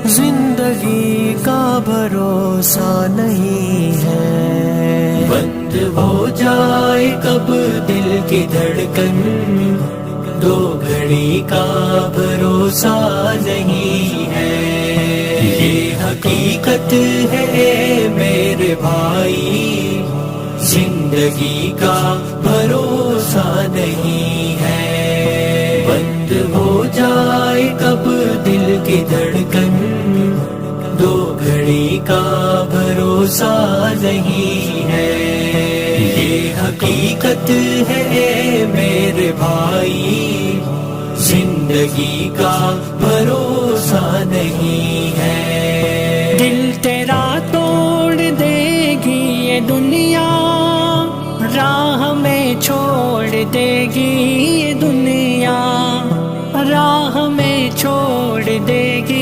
زندگی کا بھروسہ نہیں ہے، بند ہو جائے کب دل کی دھڑکن، دو گھڑی کا بھروسہ نہیں ہے۔ یہ حقیقت ہے میرے بھائی، زندگی کا بھروسہ نہیں ہے، بند ہو جائے کب دل کی دھڑکن، دو گھڑی کا بھروسہ نہیں ہے۔ یہ حقیقت ہے میرے بھائی، زندگی کا بھروسہ نہیں ہے۔ دل تیرا توڑ دے گی یہ دنیا، راہ میں چھوڑ دے گی یہ دنیا، راہ میں چھوڑ